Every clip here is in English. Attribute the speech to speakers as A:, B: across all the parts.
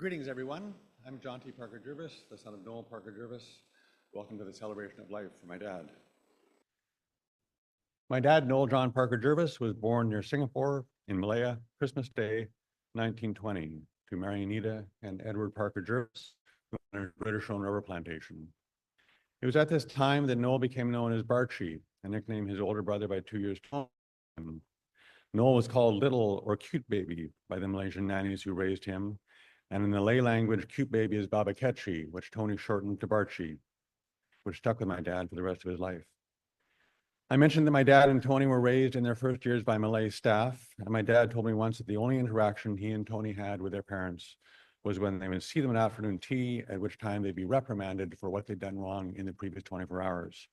A: Greetings, everyone. I'm Jonty Parker-Jervis, the son of Noel Parker-Jervis. Welcome to the celebration of life for my dad. My dad, Noel John Parker-Jervis, was born near Singapore in Malaya, Christmas Day, 1920, to Mary Anita and Edward Parker-Jervis, who owned a British-owned rubber plantation. It was at this time that Noel became known as Bachee, a nickname his older brother by 2 years taller than him. Noel was called Little or Cute Baby by the Malaysian nannies who raised him, and in the Malay language, cute baby is Babakechi, which Tony shortened to Bachee, which stuck with my dad for the rest of his life. I mentioned that my dad and Tony were raised in their first years by Malay staff, and my dad told me once that the only interaction he and Tony had with their parents was when they would see them at afternoon tea, at which time they'd be reprimanded for what they'd done wrong in the previous 24 hours.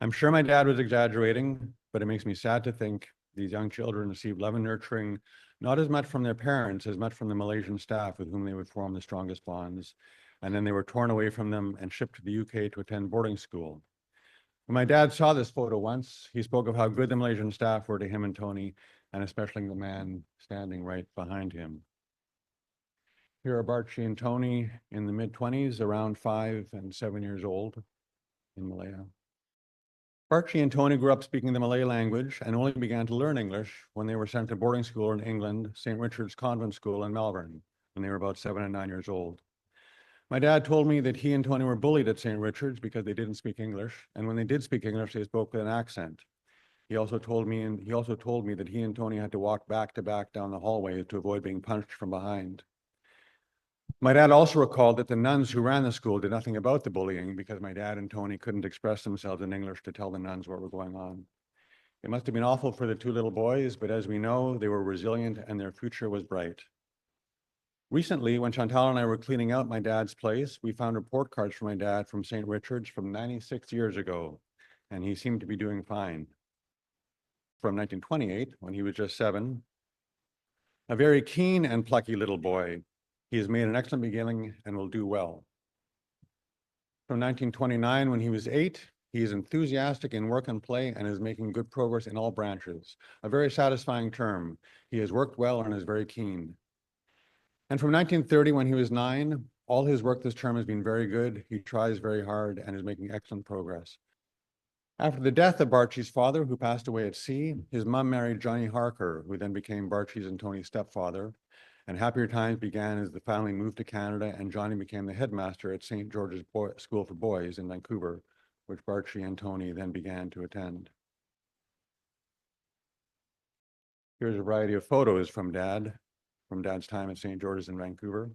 A: I'm sure my dad was exaggerating, but it makes me sad to think these young children received love and nurturing, not as much from their parents as much from the Malaysian staff with whom they would form the strongest bonds. And then they were torn away from them and shipped to the UK to attend boarding school. When my dad saw this photo once, he spoke of how good the Malaysian staff were to him and Tony, and especially the man standing right behind him. Here are Bachee and Tony in the mid-20s, around 5 and 7 years old in Malaya. Bachee and Tony grew up speaking the Malay language and only began to learn English when they were sent to boarding school in England, St. Richard's Convent School in Melbourne, when they were about 7 and 9 years old. My dad told me that he and Tony were bullied at St. Richard's because they didn't speak English, and when they did speak English, they spoke with an accent. He also told me that he and Tony had to walk back to back down the hallway to avoid being punched from behind. My dad also recalled that the nuns who ran the school did nothing about the bullying because my dad and Tony couldn't express themselves in English to tell the nuns what was going on. It must have been awful for the two little boys, but as we know, they were resilient and their future was bright. Recently, when Chantal and I were cleaning out my dad's place, we found report cards from my dad from St. Richard's from 96 years ago, and he seemed to be doing fine. From 1928, when he was just 7, a very keen and plucky little boy. He has made an excellent beginning and will do well. From 1929, when he was 8, he is enthusiastic in work and play and is making good progress in all branches. A very satisfying term. He has worked well and is very keen. And from 1930, when he was 9, all his work this term has been very good. He tries very hard and is making excellent progress. After the death of Bachee's father, who passed away at sea, his mom married Johnny Harker, who then became Bachee's and Tony's stepfather. And happier times began as the family moved to Canada, and Johnny became the headmaster at St. George's School for Boys in Vancouver, which Bachee and Tony then began to attend. Here's a variety of photos from Dad's time at St. George's in Vancouver.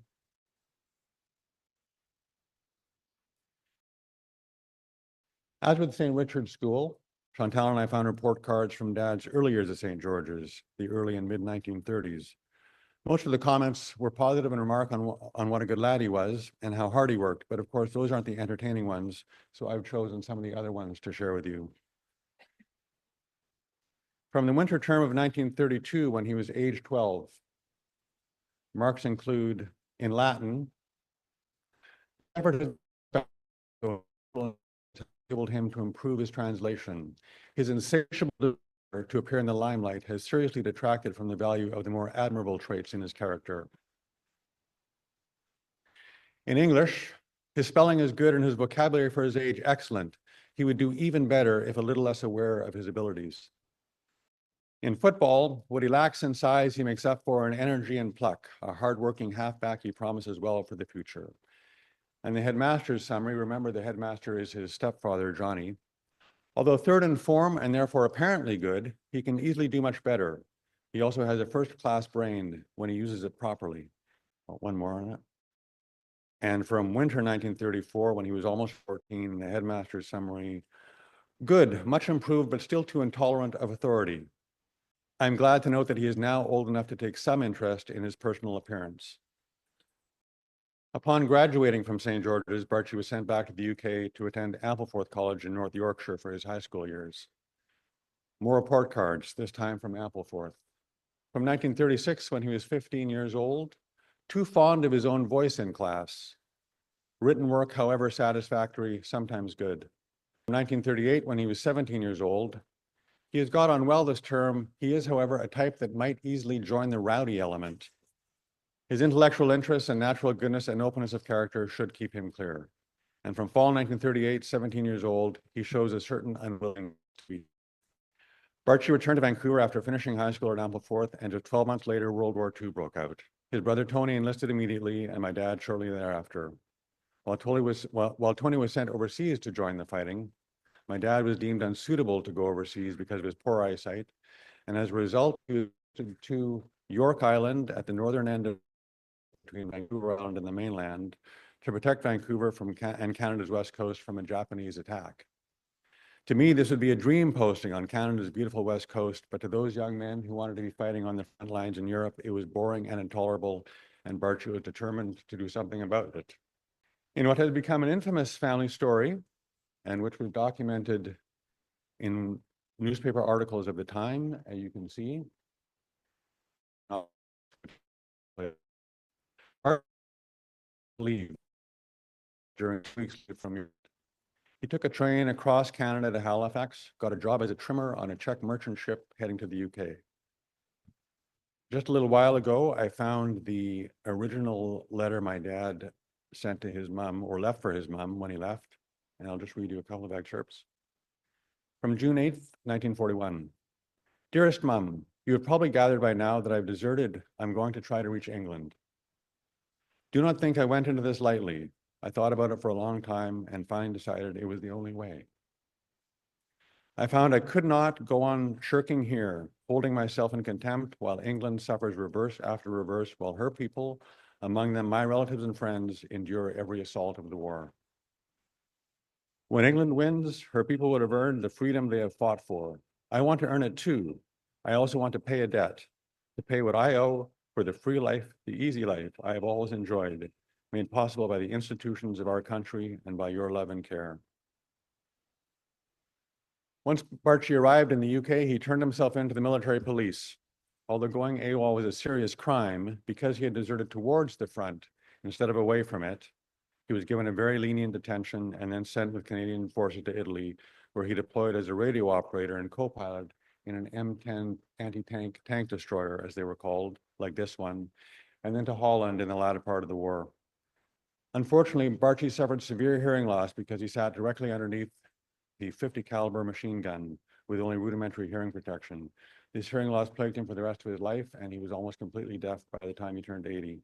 A: As with St. Richard's School, Chantal and I found report cards from Dad's early years at St. George's, the early and mid-1930s. Most of the comments were positive and remark on what a good lad he was and how hard he worked, but of course those aren't the entertaining ones, so I've chosen some of the other ones to share with you. From the winter term of 1932, when he was age 12, marks include, in Latin, effort enabled him to improve his translation. His insatiable desire to appear in the limelight has seriously detracted from the value of the more admirable traits in his character. In English, his spelling is good and his vocabulary for his age excellent. He would do even better if a little less aware of his abilities. In football, what he lacks in size, he makes up for in energy and pluck. A hardworking halfback he promises well for the future. And the headmaster's summary, remember the headmaster is his stepfather, Johnny. Although third in form and therefore apparently good, he can easily do much better. He also has a first-class brain when he uses it properly. One more on it. And from winter 1934, when he was almost 14, the headmaster's summary, good, much improved, but still too intolerant of authority. I'm glad to note that he is now old enough to take some interest in his personal appearance. Upon graduating from St. George's, Bachee was sent back to the UK to attend Ampleforth College in North Yorkshire for his high school years. More report cards, this time from Ampleforth. From 1936, when he was 15 years old, too fond of his own voice in class. Written work, however satisfactory, sometimes good. From 1938, when he was 17 years old, he has got on well this term. He is, however, a type that might easily join the rowdy element. His intellectual interests and natural goodness and openness of character should keep him clear. And from fall 1938, 17 years old, he shows a certain unwillingness to be. Bachee returned to Vancouver after finishing high school at Ampleforth, and just 12 months later, World War II broke out. His brother Tony enlisted immediately, and my dad shortly thereafter. While Tony was sent overseas to join the fighting, my dad was deemed unsuitable to go overseas because of his poor eyesight, and as a result, he was sent to York Island at the northern end of between Vancouver Island and the mainland to protect Vancouver and Canada's west coast from a Japanese attack. To me, this would be a dream posting on Canada's beautiful west coast, but to those young men who wanted to be fighting on the front lines in Europe, it was boring and intolerable, and Bachee was determined to do something about it. In what has become an infamous family story, and which was documented in newspaper articles of the time, as you can see, leave during weeks from Europe. He took a train across Canada to Halifax, got a job as a trimmer on a Czech merchant ship heading to the UK. Just a little while ago, I found the original letter my dad sent to his mom, or left for his mom when he left, and I'll just read you a couple of excerpts. From June 8th, 1941. Dearest Mum, you have probably gathered by now that I've deserted. I'm going to try to reach England. Do not think I went into this lightly. I thought about it for a long time and finally decided it was the only way. I found I could not go on shirking here, holding myself in contempt while England suffers reverse after reverse, while her people, among them my relatives and friends, endure every assault of the war. When England wins, her people would have earned the freedom they have fought for. I want to earn it too. I also want to pay a debt, to pay what I owe for the free life, the easy life I have always enjoyed, made possible by the institutions of our country and by your love and care. Once Bachee arrived in the UK, he turned himself into the military police. Although going AWOL was a serious crime, because he had deserted towards the front instead of away from it, he was given a very lenient detention and then sent with Canadian forces to Italy, where he deployed as a radio operator and co-pilot in an M10 anti-tank tank destroyer, as they were called, like this one, and then to Holland in the latter part of the war. Unfortunately, Bachee suffered severe hearing loss because he sat directly underneath the 50 caliber machine gun with only rudimentary hearing protection. This hearing loss plagued him for the rest of his life, and he was almost completely deaf by the time he turned 80.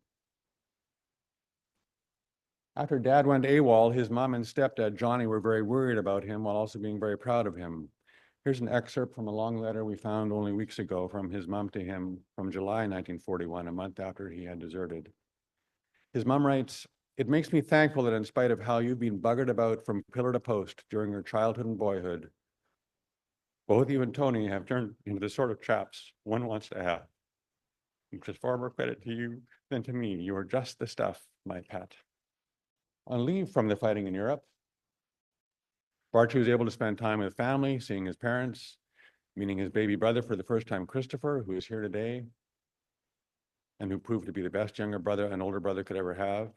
A: After Dad went AWOL, his mom and stepdad, Jonty, were very worried about him while also being very proud of him. Here's an excerpt from a long letter we found only weeks ago from his mom to him from July 1941, a month after he had deserted. His mom writes, "It makes me thankful that in spite of how you've been buggered about from pillar to post during your childhood and boyhood, both you and Tony have turned into the sort of chaps one wants to have. Which is far more credit to you than to me. You are just the stuff, my pet." On leave from the fighting in Europe, Bachee was able to spend time with family, seeing his parents, meeting his baby brother for the first time, Christopher, who is here today, and who proved to be the best younger brother an older brother could ever have,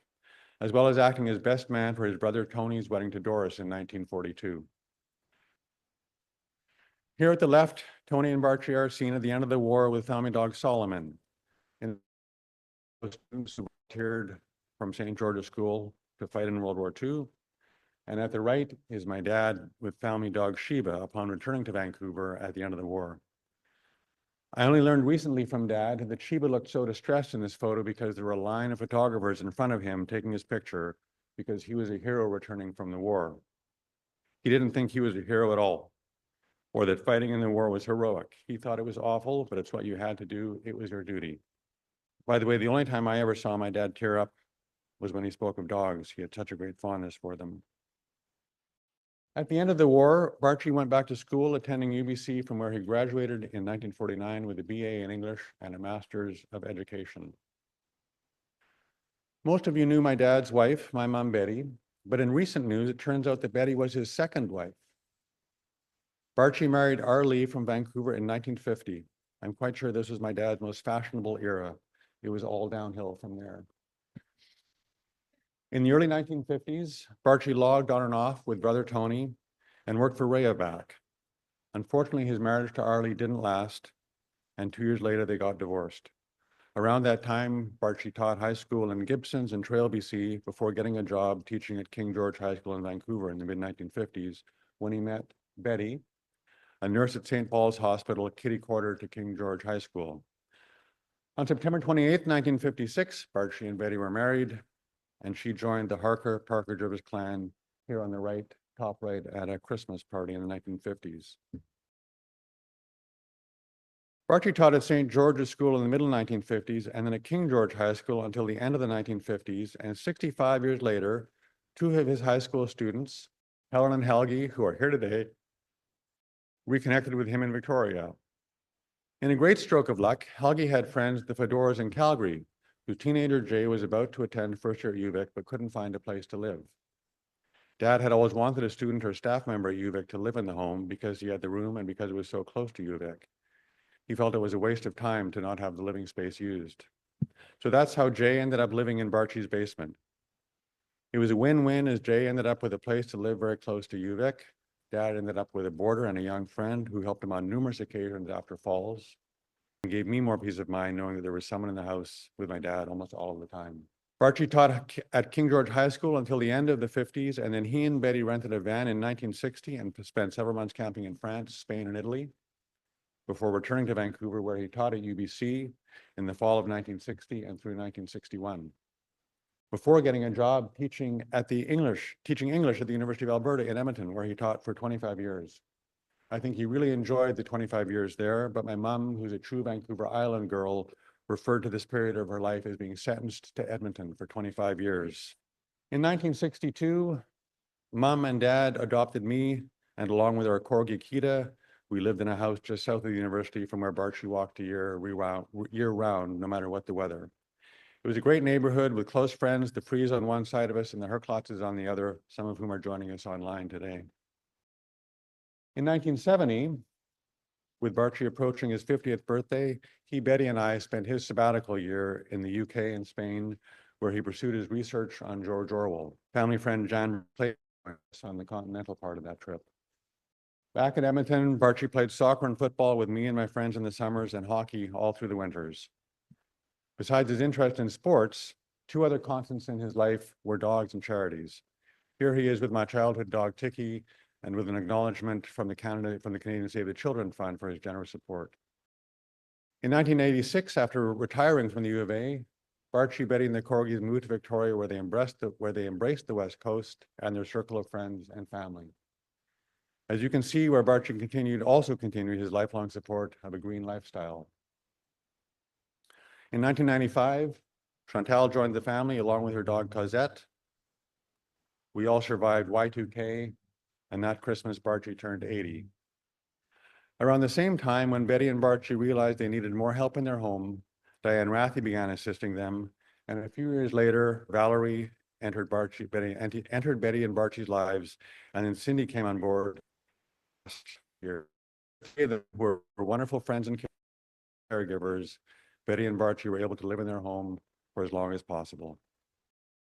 A: as well as acting as best man for his brother Tony's wedding to Doris in 1942. Here at the left, Tony and Bachee are seen at the end of the war with family dog Solomon, and students who volunteered from St. George's School to fight in World War II. And at the right is my dad with family dog Sheba upon returning to Vancouver at the end of the war. I only learned recently from Dad that Sheba looked so distressed in this photo because there were a line of photographers in front of him taking his picture because he was a hero returning from the war. He didn't think he was a hero at all, or that fighting in the war was heroic. He thought it was awful, but it's what you had to do. It was your duty. By the way, the only time I ever saw my dad tear up was when he spoke of dogs. He had such a great fondness for them. At the end of the war, Bachee went back to school, attending UBC, from where he graduated in 1949 with a BA in English and a Master's of Education. Most of you knew my dad's wife, my mom Betty, but in recent news, it turns out that Betty was his second wife. Bachee married R. Lee from Vancouver in 1950. I'm quite sure this was my dad's most fashionable era. It was all downhill from there. In the early 1950s, Bachee logged on and off with brother Tony and worked for Rayovac. Unfortunately, his marriage to Arlie didn't last, and 2 years later, they got divorced. Around that time, Bachee taught high school in Gibsons and Trail, BC, before getting a job teaching at King George High School in Vancouver in the mid-1950s, when he met Betty, a nurse at St. Paul's Hospital, kitty quarter to King George High School. On September 28, 1956, Bachee and Betty were married, and she joined the Parker-Jervis clan here on the right, top right, at a Christmas party in the 1950s. Bachee taught at St. George's School in the middle 1950s and then at King George High School until the end of the 1950s. And 65 years later, two of his high school students, Helen and Helgi, who are here today, reconnected with him in Victoria. In a great stroke of luck, Helgi had friends, the Fedoras in Calgary, whose teenager Jay was about to attend first year at UVic but couldn't find a place to live. Dad had always wanted a student or staff member at UVic to live in the home because he had the room and because it was so close to UVic. He felt it was a waste of time to not have the living space used. So that's how Jay ended up living in Bachee's basement. It was a win-win, as Jay ended up with a place to live very close to UVic. Dad ended up with a boarder and a young friend who helped him on numerous occasions after falls, and gave me more peace of mind knowing that there was someone in the house with my dad almost all of the time. Bachee taught at King George High School until the end of the 50s, and then he and Betty rented a van in 1960 and spent several months camping in France, Spain, and Italy, before returning to Vancouver, where he taught at UBC in the fall of 1960 and through 1961. Before getting a job teaching English at the University of Alberta in Edmonton, where he taught for 25 years. I think he really enjoyed the 25 years there, but my mom, who's a true Vancouver Island girl, referred to this period of her life as being sentenced to Edmonton for 25 years. In 1962, Mom and Dad adopted me, and along with our corgi Kita, we lived in a house just south of the university from where Bachee walked year-round, no matter what the weather. It was a great neighborhood with close friends, the Frees on one side of us and the Herklotzes on the other, some of whom are joining us online today. In 1970, with Bachee approaching his 50th birthday, Betty, and I spent his sabbatical year in the UK and Spain, where he pursued his research on George Orwell. Family friend Jan played on the continental part of that trip. Back at Edmonton, Bachee played soccer and football with me and my friends in the summers and hockey all through the winters. Besides his interest in sports, two other constants in his life were dogs and charities. Here he is with my childhood dog, Tiki, and with an acknowledgement from the Canadian Save the Children Fund for his generous support. In 1986, after retiring from the U of A, Bachee, Betty, and the Corgis moved to Victoria, where they embraced the West Coast and their circle of friends and family. As you can see, where Bachee also continued his lifelong support of a green lifestyle. In 1995, Chantal joined the family along with her dog Cosette. We all survived Y2K, and that Christmas Bachee turned 80. Around the same time, when Betty and Bachee realized they needed more help in their home, Diane Rathie began assisting them, and a few years later, Valerie entered Betty and Bachee's lives, and then Cindy came on board last year. They were wonderful friends and caregivers. Betty and Bachee were able to live in their home for as long as possible.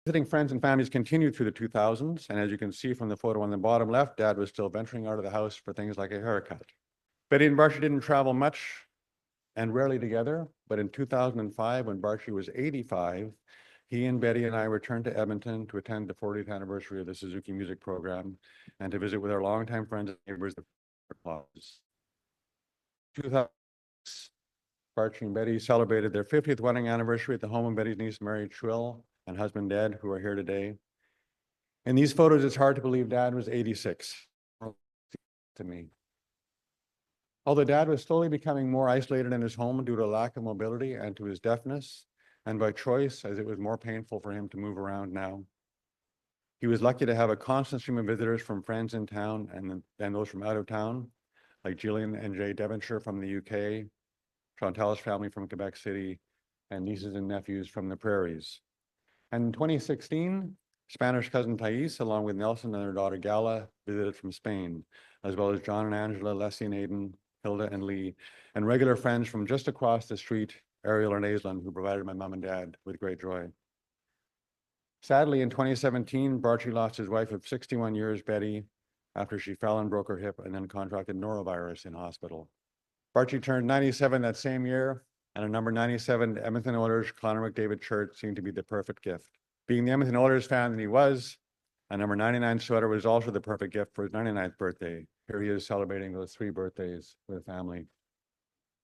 A: Visiting friends and families continued through the 2000s, and as you can see from the photo on the bottom left, Dad was still venturing out of the house for things like a haircut. Betty and Bachee didn't travel much and rarely together, but in 2005, when Bachee was 85, he and Betty and I returned to Edmonton to attend the 40th anniversary of the Suzuki Music Program and to visit with our longtime friends and neighbors, the Claus. 2006, Bachee and Betty celebrated their 50th wedding anniversary at the home of Betty's niece, Mary Trill, and husband, Dad, who are here today. In these photos, it's hard to believe Dad was 86 to me. Although Dad was slowly becoming more isolated in his home due to lack of mobility and to his deafness, and by choice, as it was more painful for him to move around now. He was lucky to have a constant stream of visitors from friends in town and those from out of town, like Gillian and Jay Devonshire from the UK, Chantal's family from Quebec City, and nieces and nephews from the prairies. And in 2016, Spanish cousin Thais, along with Nelson and their daughter Gala, visited from Spain, as well as John and Angela, Leslie and Aidan, Hilda and Lee, and regular friends from just across the street, Ariel and Aislinn, who provided my mom and dad with great joy. Sadly, in 2017, Bachee lost his wife of 61 years, Betty, after she fell and broke her hip and then contracted norovirus in hospital. Bachee turned 97 that same year, And a number 97 Edmonton Oilers Connor McDavid shirt seemed to be the perfect gift. Being the Edmonton Oilers fan that he was, a number 99 sweater was also the perfect gift for his 99th birthday. Here he is celebrating those 3 birthdays with family.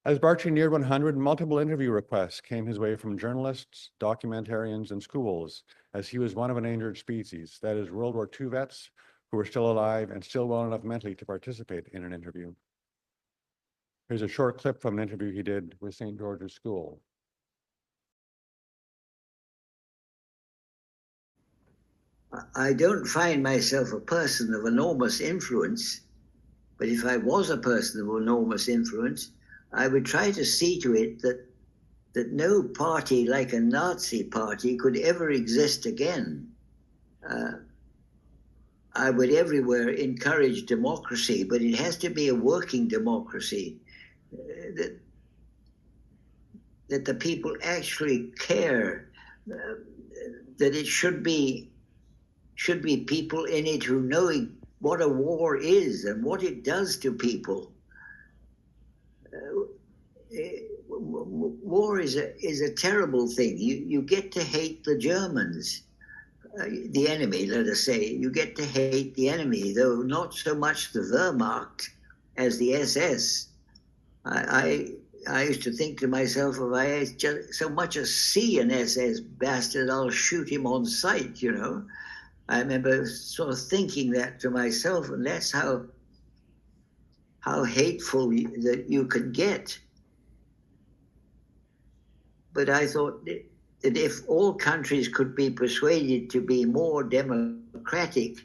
A: As Bachee neared 100, multiple interview requests came his way from journalists, documentarians, and schools, as he was one of an endangered species, that is, World War II vets who were still alive and still well enough mentally to participate in an interview. Here's a short clip from an interview he did with St. George's School.
B: I don't find myself a person of enormous influence, but if I was a person of enormous influence, I would try to see to it that no party like a Nazi party could ever exist again. I would everywhere encourage democracy, but it has to be a working democracy, that the people actually care, that it should be people in it who know what a war is and what it does to people. War is a terrible thing. You get to hate the Germans, the enemy, let us say. You get to hate the enemy, though not so much the Wehrmacht as the SS. I used to think to myself, if I just so much as see an SS bastard, I'll shoot him on sight, you know. I remember sort of thinking that to myself, and that's how hateful that you could get. But I thought that if all countries could be persuaded to be more democratic,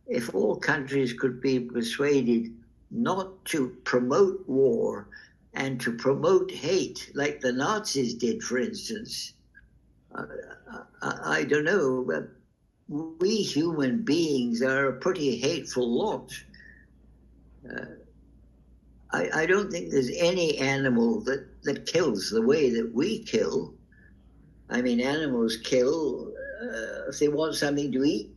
B: if all countries could be persuaded not to promote war and to promote hate, like the Nazis did, for instance, I don't know, but we human beings are a pretty hateful lot. I don't think there's any animal that kills the way that we kill. I mean, animals kill if they want something to eat.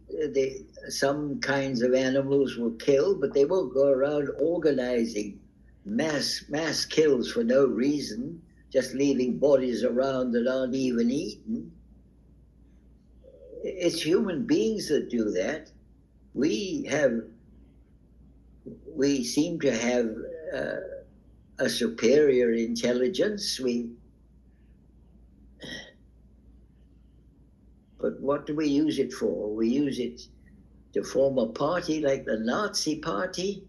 B: Some kinds of animals will kill, but they won't go around organizing mass kills for no reason, just leaving bodies around that aren't even eaten. It's human beings that do that. We seem to have a superior intelligence. But what do we use it for? We use it to form a party like the Nazi Party.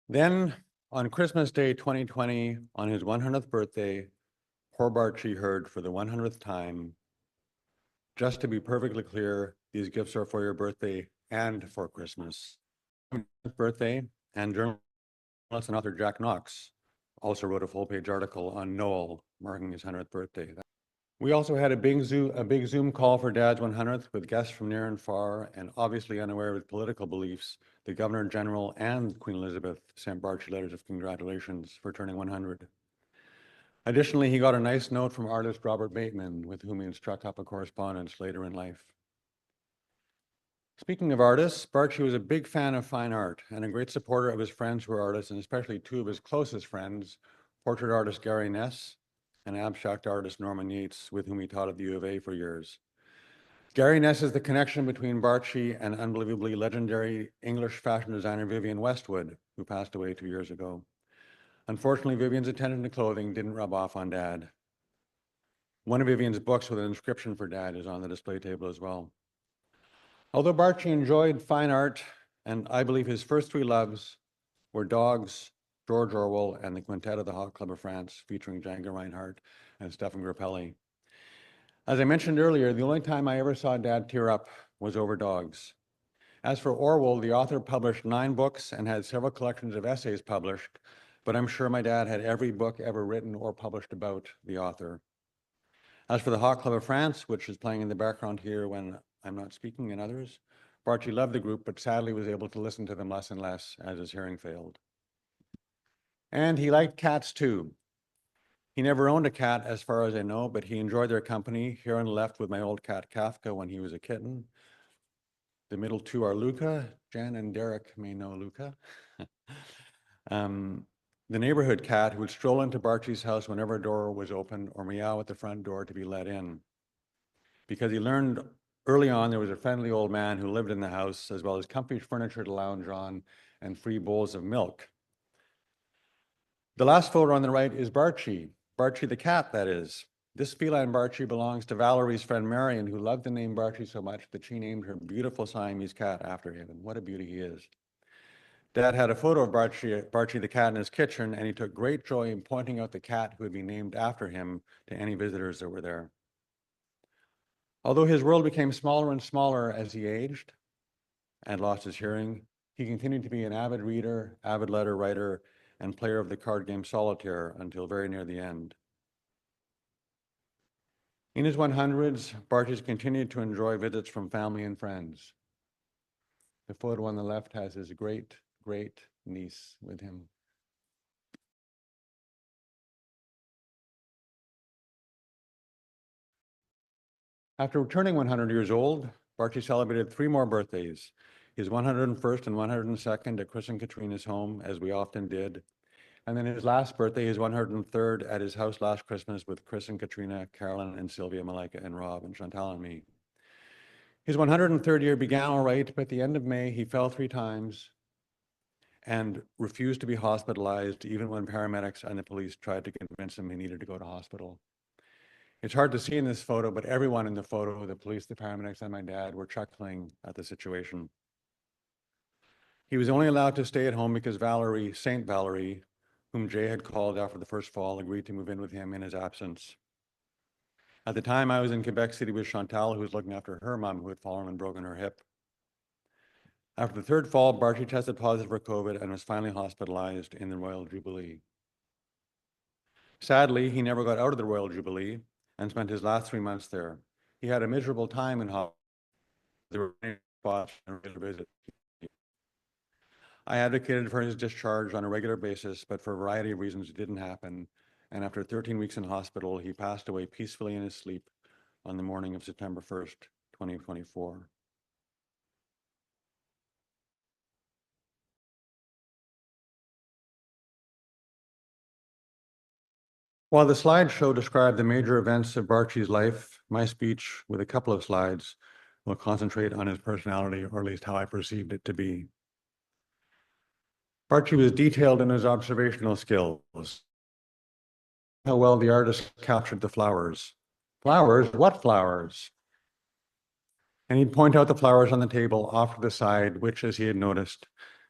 A: Then, on Christmas Day 2020, on his 100th birthday, poor Bachee heard for the 100th time, just to be perfectly clear, these gifts are for your birthday and for Christmas. Birthday, and journalist and author Jack Knox also wrote a full-page article on Noel marking his 100th birthday. We also had a big Zoom call for Dad's 100th with guests from near and far, and obviously unaware of his political beliefs. The Governor General and Queen Elizabeth sent Bachee letters of congratulations for turning 100. Additionally, he got a nice note from artist Robert Bateman, with whom he struck up a correspondence later in life. Speaking of artists, Bachee was a big fan of fine art and a great supporter of his friends who are artists, and especially 2 of his closest friends, portrait artist Gary Ness and abstract artist Norman Yates, with whom he taught at the U of A for years. Gary Ness is the connection between Bachee and unbelievably legendary English fashion designer Vivienne Westwood, who passed away 2 years ago. Unfortunately, Vivienne's attention to clothing didn't rub off on Dad. One of Vivienne's books with an inscription for Dad is on the display table as well. Although Bachee enjoyed fine art, and I believe his first 3 loves were dogs, George Orwell, and the Quintet of the Hot Club of France, featuring Django Reinhardt and Stefan Grappelli. As I mentioned earlier, the only time I ever saw Dad tear up was over dogs. As for Orwell, the author published 9 books and had several collections of essays published, but I'm sure my dad had every book ever written or published about the author. As for the Hot Club of France, which is playing in the background here when I'm not speaking, and others, Bachee loved the group, but sadly was able to listen to them less and less as his hearing failed. And he liked cats too. He never owned a cat as far as I know, but he enjoyed their company. Here on the left with my old cat Kafka when he was a kitten. The middle 2 are Luca, Jen and Derek may know Luca. The neighborhood cat who would stroll into Barchee's house whenever a door was open or meow at the front door to be let in. Because he learned early on there was a friendly old man who lived in the house, as well as comfy furniture to lounge on and free bowls of milk. The last photo on the right is Bachee the cat, that is. This feline Bachee belongs to Valerie's friend Marion, who loved the name Bachee so much that she named her beautiful Siamese cat after him, and what a beauty he is. Dad had a photo of Bachee the cat in his kitchen, and he took great joy in pointing out the cat who would be named after him to any visitors that were there. Although his world became smaller and smaller as he aged and lost his hearing, he continued to be an avid reader, avid letter writer, and player of the card game Solitaire until very near the end. In his 100s, Bachee continued to enjoy visits from family and friends. The photo on the left has his great niece with him. After turning 100 years old, Bachee celebrated 3 more birthdays, his 101st and 102nd at Chris and Katrina's home, as we often did, and then his last birthday, his 103rd, at his house last Christmas with Chris and Katrina, Carolyn and Sylvia, Malika and Rob and Chantal and me. His 103rd year began all right, but at the end of May, he fell 3 times and refused to be hospitalized, even when paramedics and the police tried to convince him he needed to go to hospital. It's hard to see in this photo, but everyone in the photo, the police, the paramedics, and my dad, were chuckling at the situation. He was only allowed to stay at home because Valerie, Saint Valerie, whom Jay had called after the first fall, agreed to move in with him in his absence. At the time, I was in Quebec City with Chantal, who was looking after her mom, who had fallen and broken her hip. After the 3rd fall, Bachee tested positive for COVID and was finally hospitalized in the Royal Jubilee. Sadly, he never got out of the Royal Jubilee and spent his last 3 months there. He had a miserable time in hospital. There were many spots and regular visits. I advocated for his discharge on a regular basis, but for a variety of reasons, it didn't happen. And after 13 weeks in hospital, he passed away peacefully in his sleep on the morning of September 1st, 2024. While the slideshow described the major events of Barchee's life, my speech, with a couple of slides, will concentrate on his personality, or at least how I perceived it to be. Bachee was detailed in his observational skills. How well the artist captured the flowers. Flowers? What flowers? And he'd point out the flowers on the table off to the side, which, as he had noticed,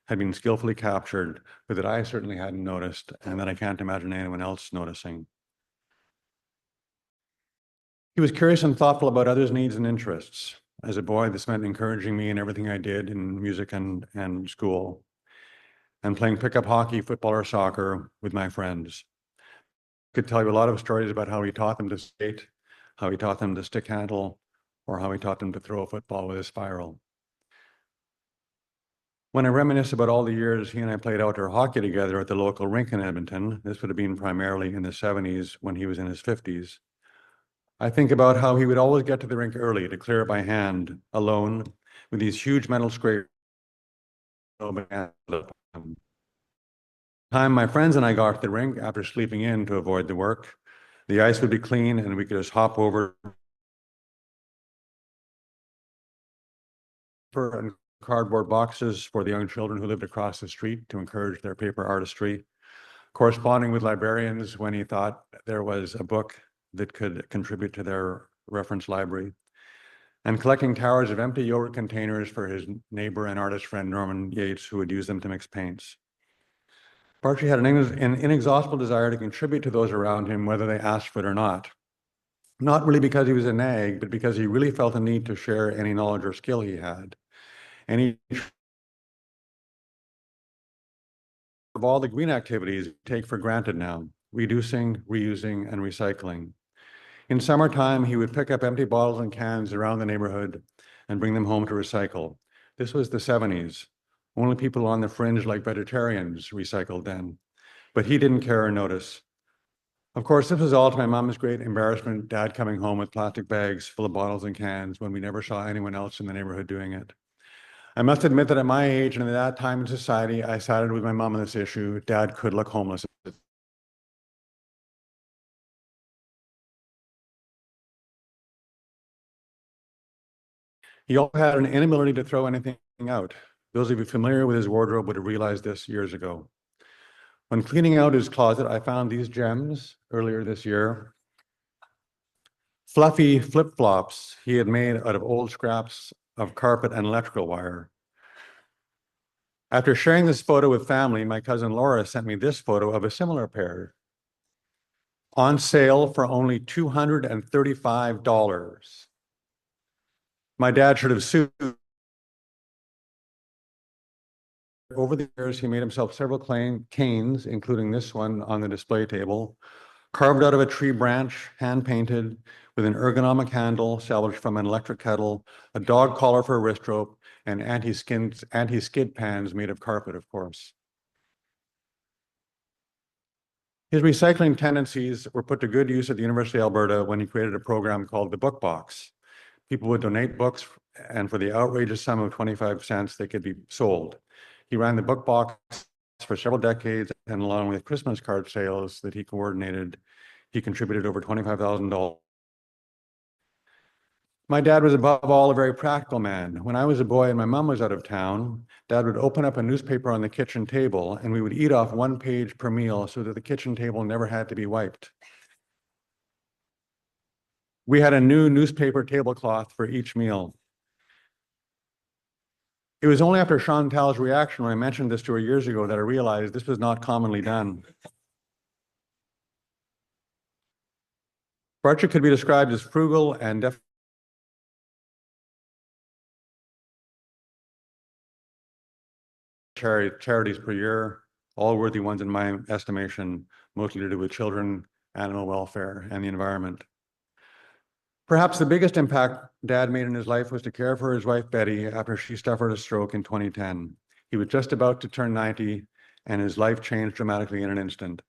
A: had been skillfully captured, but that I certainly hadn't noticed, and that I can't imagine anyone else noticing. He was curious and thoughtful about others' needs and interests. As a boy, this meant encouraging me in everything I did in music and school, and playing pickup hockey, football, or soccer with my friends. I could tell you a lot of stories about how he taught them to skate, how he taught them to stick handle, or how he taught them to throw a football with a spiral. When I reminisce about all the years he and I played outdoor hockey together at the local rink in Edmonton, this would have been primarily in the 70s when he was in his 50s, I think about how he would always get to the rink early to clear it by hand, alone, with these huge metal scrapers. Time my friends and I got to the rink after sleeping in to avoid the work, the ice would be clean and we could just hop over and cardboard boxes for the young children who lived across the street to encourage their paper artistry, corresponding with librarians when he thought there was a book that could contribute to their reference library, and collecting towers of empty yogurt containers for his neighbor and artist friend Norman Yates, who would use them to mix paints. Bachee had an inexhaustible desire to contribute to those around him, whether they asked for it or not. Not really because he was a nag, but because he really felt the need to share any knowledge or skill he had. And he, of all the green activities we take for granted now, reducing, reusing, and recycling. In summertime, he would pick up empty bottles and cans around the neighborhood and bring them home to recycle. This was the 70s. Only people on the fringe, like vegetarians, recycled then. But he didn't care or notice. Of course, this was all to my mom's great embarrassment, Dad coming home with plastic bags full of bottles and cans when we never saw anyone else in the neighborhood doing it. I must admit that at my age and at that time in society, I sided with my mom on this issue. Dad could look homeless. He also had an inability to throw anything out. Those of you familiar with his wardrobe would have realized this years ago. When cleaning out his closet, I found these gems earlier this year. Fluffy flip-flops he had made out of old scraps of carpet and electrical wire. After sharing this photo with family, my cousin Laura sent me this photo of a similar pair on sale for only $235. My dad should have sued. Over the years, he made himself several canes, including this one on the display table, carved out of a tree branch, hand-painted, with an ergonomic handle salvaged from an electric kettle, a dog collar for a wrist rope, and anti-skid pans made of carpet, of course. His recycling tendencies were put to good use at the University of Alberta when he created a program called the Book Box. People would donate books, and for the outrageous sum of 25 cents, they could be sold. He ran the Book Box for several decades, and along with Christmas card sales that he coordinated, he contributed over $25,000. My dad was above all a very practical man. When I was a boy and my mom was out of town, Dad would open up a newspaper on the kitchen table, and we would eat off one page per meal so that the kitchen table never had to be wiped. We had a new newspaper tablecloth for each meal. It was only after Chantal's reaction when I mentioned this to her years ago that I realized this was not commonly done. Bachee could be described as frugal and charities per year, all worthy ones in my estimation, mostly to do with children, animal welfare, and the environment. Perhaps the biggest impact Dad made in his life was to care for his wife, Betty, after she suffered a stroke in 2010. He was just about to turn 90, and his life changed dramatically in an instant.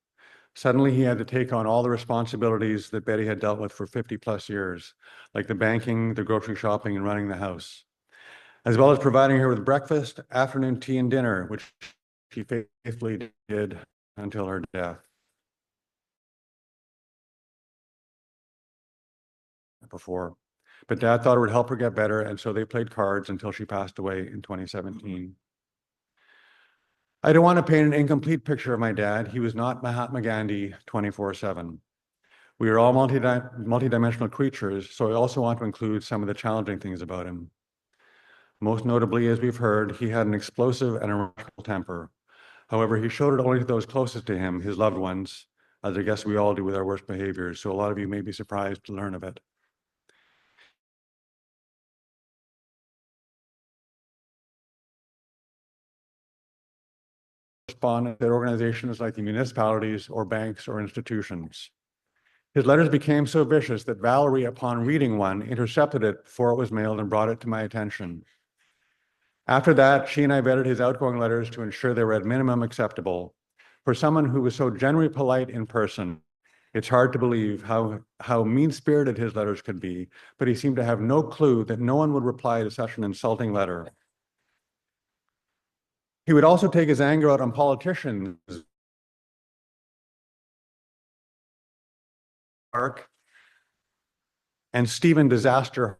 A: Suddenly, he had to take on all the responsibilities that Betty had dealt with for 50 plus years, like the banking, the grocery shopping, and running the house, as well as providing her with breakfast, afternoon tea, and dinner, which she faithfully did until her death. Before, but Dad thought it would help her get better, and so they played cards until she passed away in 2017. I don't want to paint an incomplete picture of my dad. He was not Mahatma Gandhi 24/7. We are all multidimensional creatures, so I also want to include some of the challenging things about him. Most notably, as we've heard, he had an explosive and irrational temper. However, he showed it only to those closest to him, his loved ones, as I guess we all do with our worst behaviors, so a lot of you may be surprised to learn of it. Correspond at organizations like the municipalities or banks or institutions. His letters became so vicious that Valerie, upon reading one, intercepted it before it was mailed and brought it to my attention. After that, she and I vetted his outgoing letters to ensure they were at minimum acceptable. For someone who was so generally polite in person, it's hard to believe how mean-spirited his letters could be, but he seemed to have no clue that no one would reply to such an insulting letter. He would also take his anger out on politicians. Mark and Stephen Disaster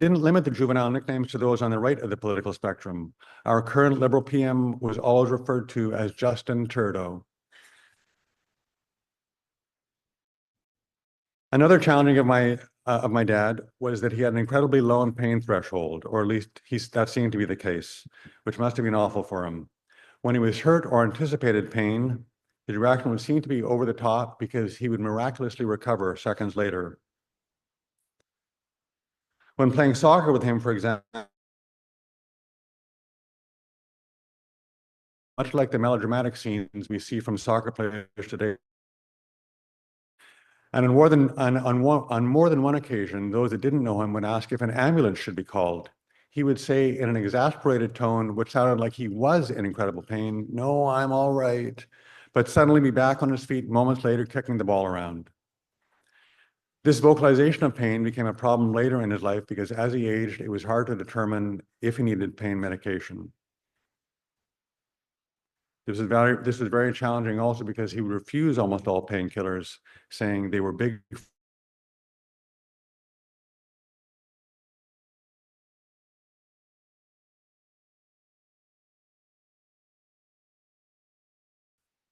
A: didn't limit the juvenile nicknames to those on the right of the political spectrum. Our current Liberal PM was always referred to as Justin Trudeau. Another challenging of my dad was that he had an incredibly low pain threshold, or at least that seemed to be the case, which must have been awful for him. When he was hurt or anticipated pain, his reaction would seem to be over the top because he would miraculously recover seconds later. When playing soccer with him, for example, much like the melodramatic scenes we see from soccer players today, and on more than one occasion, those that didn't know him would ask if an ambulance should be called. He would say in an exasperated tone, which sounded like he was in incredible pain, "No, I'm all right," but suddenly be back on his feet moments later, kicking the ball around. This vocalization of pain became a problem later in his life because as he aged, it was hard to determine if he needed pain medication. This was very challenging also because he would refuse almost all painkillers, saying they were big.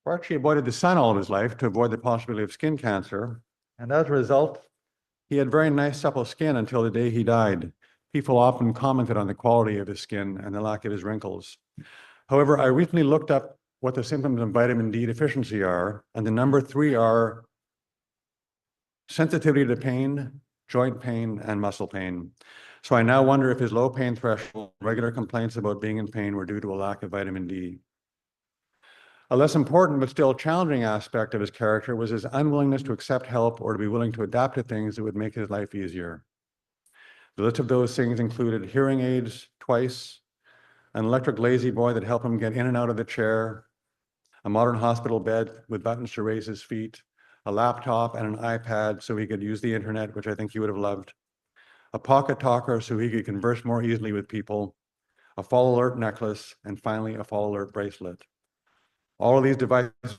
A: Bachee avoided the sun all of his life to avoid the possibility of skin cancer, and as a result, he had very nice supple skin until the day he died. People often commented on the quality of his skin and the lack of his wrinkles. However, I recently looked up what the symptoms of vitamin D deficiency are, and the number 3 are sensitivity to pain, joint pain, and muscle pain. So I now wonder if his low pain threshold, regular complaints about being in pain were due to a lack of vitamin D. A less important but still challenging aspect of his character was his unwillingness to accept help or to be willing to adapt to things that would make his life easier. The list of those things included hearing aids twice, an electric lazy boy that helped him get in and out of the chair, a modern hospital bed with buttons to raise his feet, a laptop and an iPad so he could use the internet, which I think he would have loved, a pocket talker so he could converse more easily with people, a fall alert necklace, and finally a fall alert bracelet. All of these devices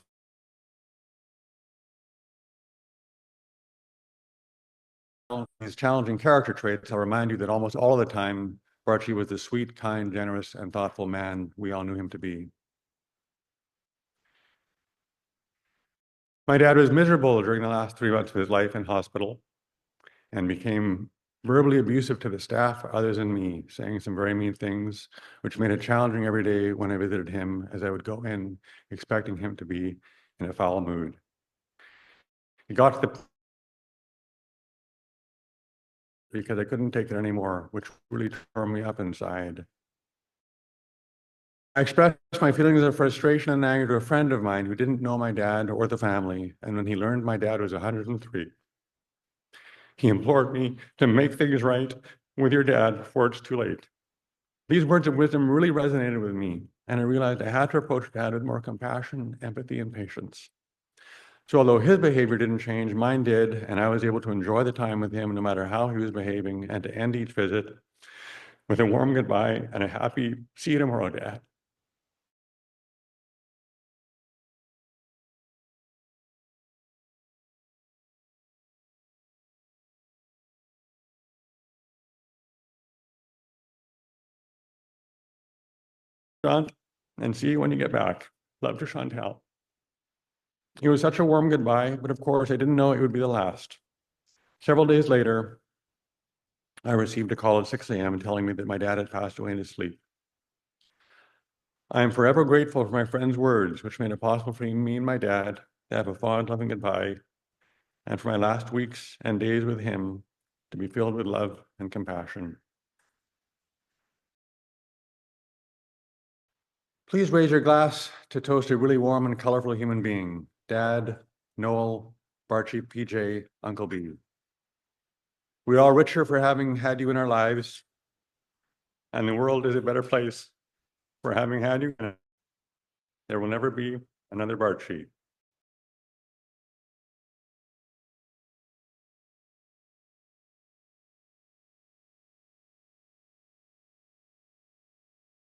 A: these challenging character traits, I'll remind you that almost all of the time, Bachee was the sweet, kind, generous, and thoughtful man we all knew him to be. My dad was miserable during the last 3 months of his life in hospital and became verbally abusive to the staff, others, and me, saying some very mean things, which made it challenging every day when I visited him, as I would go in expecting him to be in a foul mood. It got to the because I couldn't take it anymore, which really tore me up inside. I expressed my feelings of frustration and anger to a friend of mine who didn't know my dad or the family, and when he learned my dad was 103, he implored me to make things right with your dad before it's too late. These words of wisdom really resonated with me, and I realized I had to approach Dad with more compassion, empathy, and patience. So although his behavior didn't change, mine did, and I was able to enjoy the time with him no matter how he was behaving, and to end each visit with a warm goodbye and a happy see you tomorrow, Dad. John, and see you when you get back. Love to Chantal. It was such a warm goodbye, but of course I didn't know it would be the last. Several days later, I received a call at 6 a.m. telling me that my dad had passed away in his sleep. I am forever grateful for my friend's words, which made it possible for me and my dad to have a fond, loving goodbye, and for my last weeks and days with him to be filled with love and compassion. Please raise your glass to toast a really warm and colorful human being, Dad, Noel, Bachee, PJ, Uncle B. We're all richer for having had you in our lives, and the world is a better place for having had you in it. There will never be another Bachee.